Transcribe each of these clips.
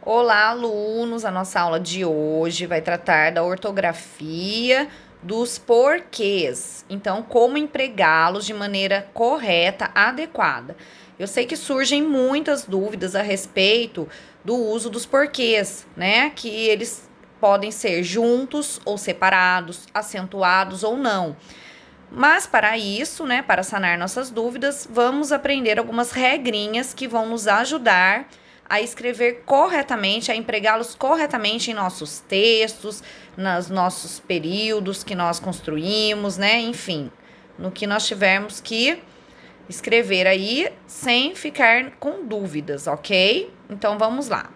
Olá, alunos! A nossa aula de hoje vai tratar da ortografia dos porquês. Então, como empregá-los de maneira correta, adequada. Eu sei que surgem muitas dúvidas a respeito do uso dos porquês, né? Que eles podem ser juntos ou separados, acentuados ou não. Mas para isso, né, para sanar nossas dúvidas, vamos aprender algumas regrinhas que vão nos ajudar a escrever corretamente, a empregá-los corretamente em nossos textos, nos nossos períodos que nós construímos, né? Enfim, no que nós tivermos que escrever aí sem ficar com dúvidas, ok? Então vamos lá.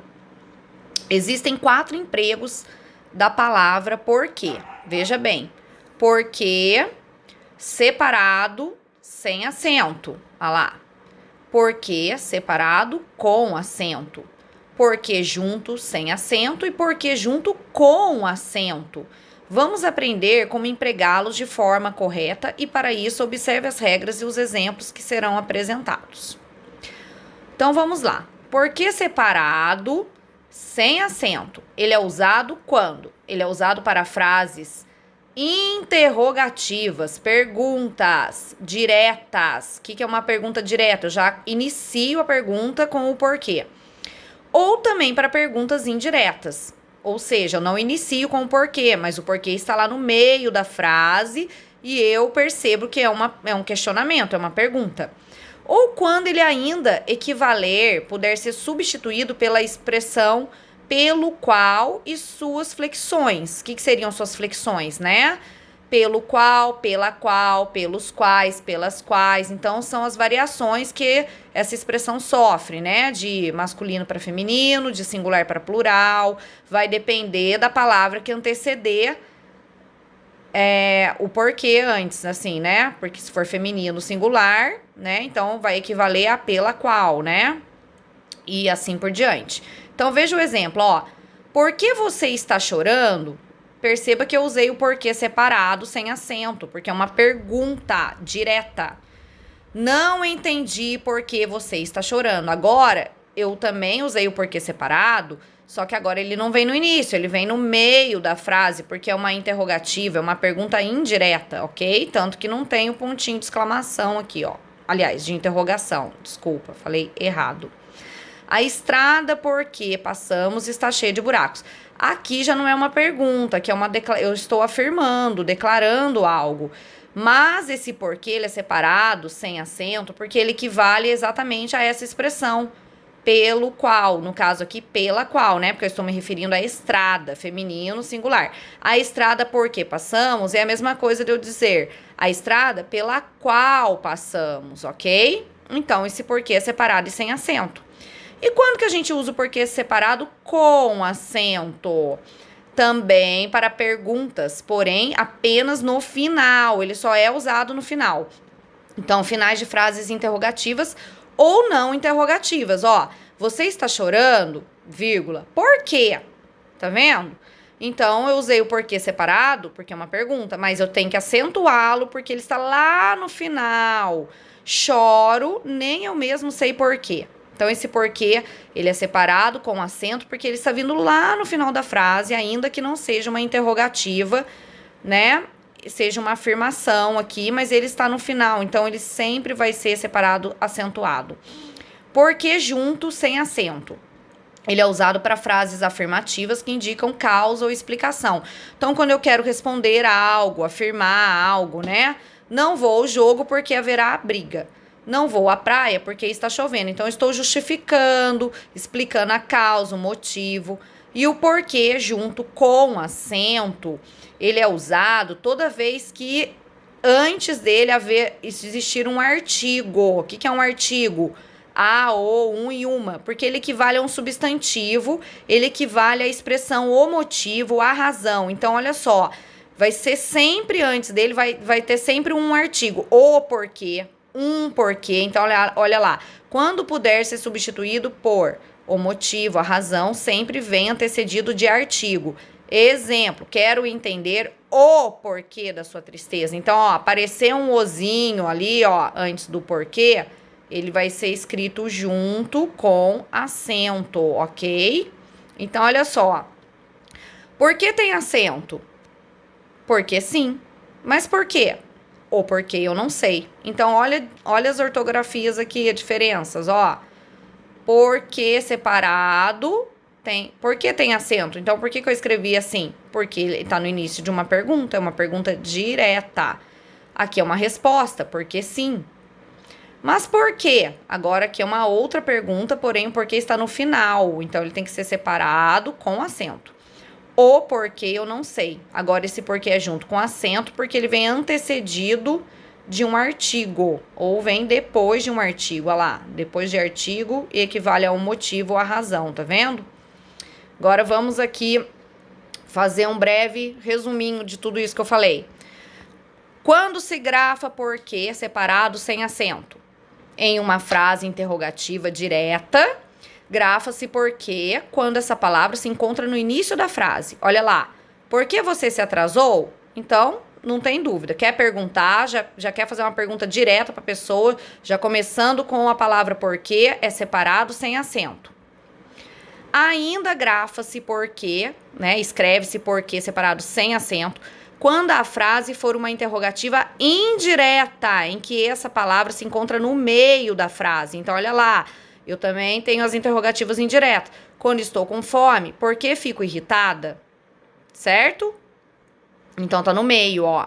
Existem 4 empregos da palavra porquê. Veja bem, porquê separado sem acento. Olha lá. Porquê separado com acento. Porquê junto sem acento e porquê junto com acento. Vamos aprender como empregá-los de forma correta e para isso observe as regras e os exemplos que serão apresentados. Então vamos lá. Porquê separado sem acento. Ele é usado quando? Ele é usado para frases interrogativas, perguntas diretas. O que é uma pergunta direta? Eu já inicio a pergunta com o porquê. Ou também para perguntas indiretas. Ou seja, eu não inicio com o porquê, mas o porquê está lá no meio da frase e eu percebo que é um questionamento, é uma pergunta. Ou quando ele ainda equivaler, puder ser substituído pela expressão pelo qual e suas flexões. O que seriam suas flexões, né? Pelo qual, pela qual, pelos quais, pelas quais. Então, são as variações que essa expressão sofre, né? De masculino para feminino, de singular para plural. Vai depender da palavra que anteceder o porquê antes, assim, né? Porque se for feminino singular, né? Então, vai equivaler a pela qual, né? E assim por diante. Então, veja o exemplo, ó. Por que você está chorando? Perceba que eu usei o porquê separado, sem acento, porque é uma pergunta direta. Não entendi por que você está chorando. Agora, eu também usei o porquê separado, só que agora ele não vem no início, ele vem no meio da frase, porque é uma interrogativa, é uma pergunta indireta, ok? Tanto que não tem o pontinho de exclamação aqui, ó. Aliás, de interrogação, desculpa, falei errado. A estrada por que passamos está cheia de buracos. Aqui já não é uma pergunta, que é eu estou afirmando, declarando algo. Mas esse porquê ele é separado, sem acento, porque ele equivale exatamente a essa expressão. Pelo qual, no caso aqui, pela qual, né? Porque eu estou me referindo à estrada, feminino, singular. A estrada por que passamos é a mesma coisa de eu dizer a estrada pela qual passamos, ok? Então, esse porquê é separado e sem acento. E quando que a gente usa o porquê separado com acento? Também para perguntas, porém apenas no final. Ele só é usado no final. Então, finais de frases interrogativas ou não interrogativas. Ó, você está chorando, vírgula, por quê? Tá vendo? Então, eu usei o porquê separado, porque é uma pergunta, mas eu tenho que acentuá-lo porque ele está lá no final. Choro, nem eu mesmo sei porquê. Então, esse porquê, ele é separado com acento, porque ele está vindo lá no final da frase, ainda que não seja uma interrogativa, né? Seja uma afirmação aqui, mas ele está no final, então ele sempre vai ser separado, acentuado. Porquê junto, sem acento. Ele é usado para frases afirmativas que indicam causa ou explicação. Então, quando eu quero responder a algo, afirmar algo, né? Não vou ao jogo porque haverá briga. Não vou à praia porque está chovendo. Então, eu estou justificando, explicando a causa, o motivo. E o porquê junto com acento, ele é usado toda vez que antes dele existir um artigo. O que é um artigo? A, o, um e uma. Porque ele equivale a um substantivo, ele equivale à expressão o motivo, a razão. Então, olha só, vai ser sempre antes dele, vai ter sempre um artigo. O porquê. Um porquê, então olha lá, quando puder ser substituído por o motivo, a razão, sempre vem antecedido de artigo. Exemplo, quero entender o porquê da sua tristeza. Então, ó, aparecer um ozinho ali, ó, antes do porquê, ele vai ser escrito junto com acento, ok? Então, olha só. Por que tem acento? Porque sim. Mas por quê? Ou porque eu não sei. Então, olha as ortografias aqui, as diferenças, ó. Porque separado tem... Por que tem acento? Então, por que eu escrevi assim? Porque ele tá no início de uma pergunta, é uma pergunta direta. Aqui é uma resposta, porque sim. Mas por quê? Agora aqui é uma outra pergunta, porém o porquê está no final. Então, ele tem que ser separado com acento. O porquê eu não sei. Agora, esse porquê é junto com acento, porque ele vem antecedido de um artigo. Ou vem depois de um artigo. Olha lá, depois de artigo equivale a um motivo ou a razão, tá vendo? Agora, vamos aqui fazer um breve resuminho de tudo isso que eu falei. Quando se grafa porquê separado sem acento? Em uma frase interrogativa direta, grafa-se porquê quando essa palavra se encontra no início da frase. Olha lá, por que você se atrasou? Então, não tem dúvida. Quer perguntar, já quer fazer uma pergunta direta para a pessoa, já começando com a palavra porquê, é separado sem acento. Ainda grafa-se porquê, né? Escreve-se porquê separado sem acento, quando a frase for uma interrogativa indireta, em que essa palavra se encontra no meio da frase. Então, olha lá, eu também tenho as interrogativas indiretas. Quando estou com fome, por que fico irritada? Certo? Então, tá no meio, ó.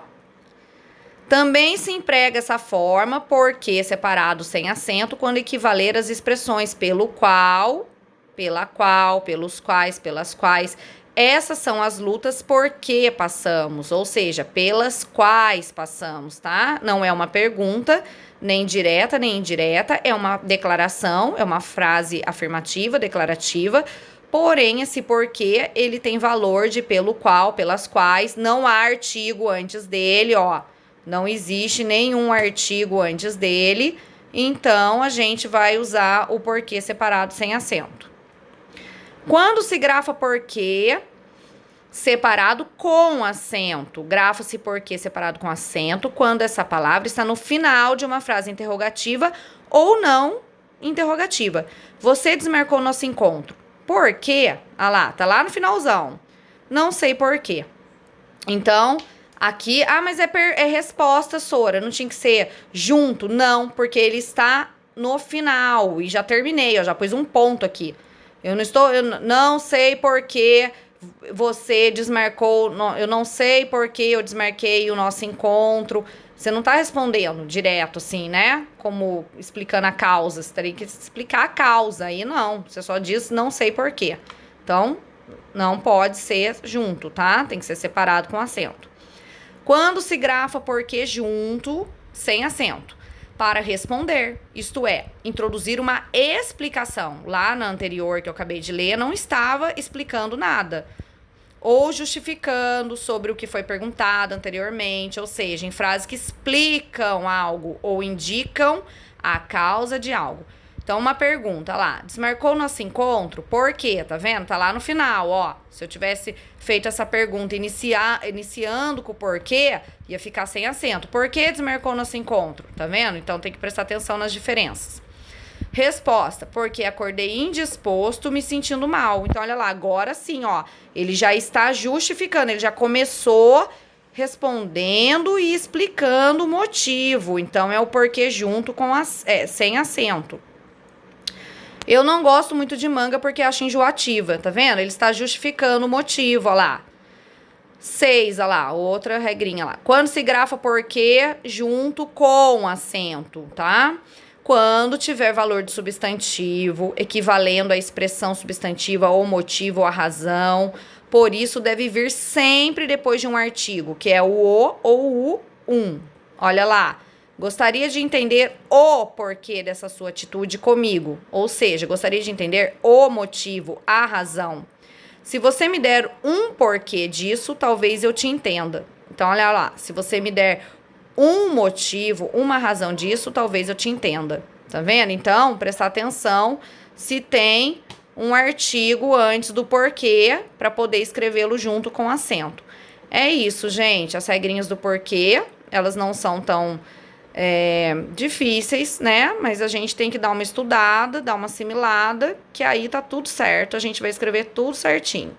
Também se emprega essa forma, porque separado sem acento, quando equivaler as expressões pelo qual, pela qual, pelos quais, pelas quais. Essas são as lutas por que passamos, ou seja, pelas quais passamos, tá? Não é uma pergunta, nem direta, nem indireta, é uma declaração, é uma frase afirmativa, declarativa, porém, esse porquê, ele tem valor de pelo qual, pelas quais, não há artigo antes dele, ó, não existe nenhum artigo antes dele, então, a gente vai usar o porquê separado sem acento. Quando se grafa porquê separado com acento, grafa-se porquê separado com acento quando essa palavra está no final de uma frase interrogativa ou não interrogativa. Você desmarcou nosso encontro. Por quê? Ah lá, tá lá no finalzão. Não sei por quê. Então, aqui... Ah, mas é resposta, Sora. Não tinha que ser junto? Não, porque ele está no final. E já terminei, eu já pus um ponto aqui. Eu não sei por que você desmarcou, eu não sei por que eu desmarquei o nosso encontro. Você não tá respondendo direto, assim, né? Como explicando a causa. Você teria que explicar a causa. Aí não, você só diz não sei por quê. Então, não pode ser junto, tá? Tem que ser separado com acento. Quando se grafa porquê junto, sem acento. Para responder, isto é, introduzir uma explicação. Lá na anterior que eu acabei de ler, não estava explicando nada. Ou justificando sobre o que foi perguntado anteriormente, ou seja, em frases que explicam algo ou indicam a causa de algo. Então, uma pergunta lá, desmarcou o nosso encontro? Por quê? Tá vendo? Tá lá no final, ó. Se eu tivesse feito essa pergunta iniciando com o porquê, ia ficar sem acento. Por que desmarcou o nosso encontro? Tá vendo? Então, tem que prestar atenção nas diferenças. Resposta, porque acordei indisposto, me sentindo mal. Então, olha lá, agora sim, ó. Ele já está justificando, ele já começou respondendo e explicando o motivo. Então, é o porquê junto com sem acento. Eu não gosto muito de manga porque acho enjoativa, tá vendo? Ele está justificando o motivo, ó lá. 6, ó lá, outra regrinha lá. Quando se grafa porquê junto com acento, tá? Quando tiver valor de substantivo, equivalendo à expressão substantiva ou motivo ou a razão. Por isso, deve vir sempre depois de um artigo, que é o ou o um. Olha lá. Gostaria de entender o porquê dessa sua atitude comigo. Ou seja, gostaria de entender o motivo, a razão. Se você me der um porquê disso, talvez eu te entenda. Então, olha lá. Se você me der um motivo, uma razão disso, talvez eu te entenda. Tá vendo? Então, prestar atenção se tem um artigo antes do porquê para poder escrevê-lo junto com acento. É isso, gente. As regrinhas do porquê, elas não são tão difíceis, né? Mas a gente tem que dar uma estudada, dar uma assimilada, que aí tá tudo certo, a gente vai escrever tudo certinho.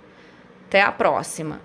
Até a próxima!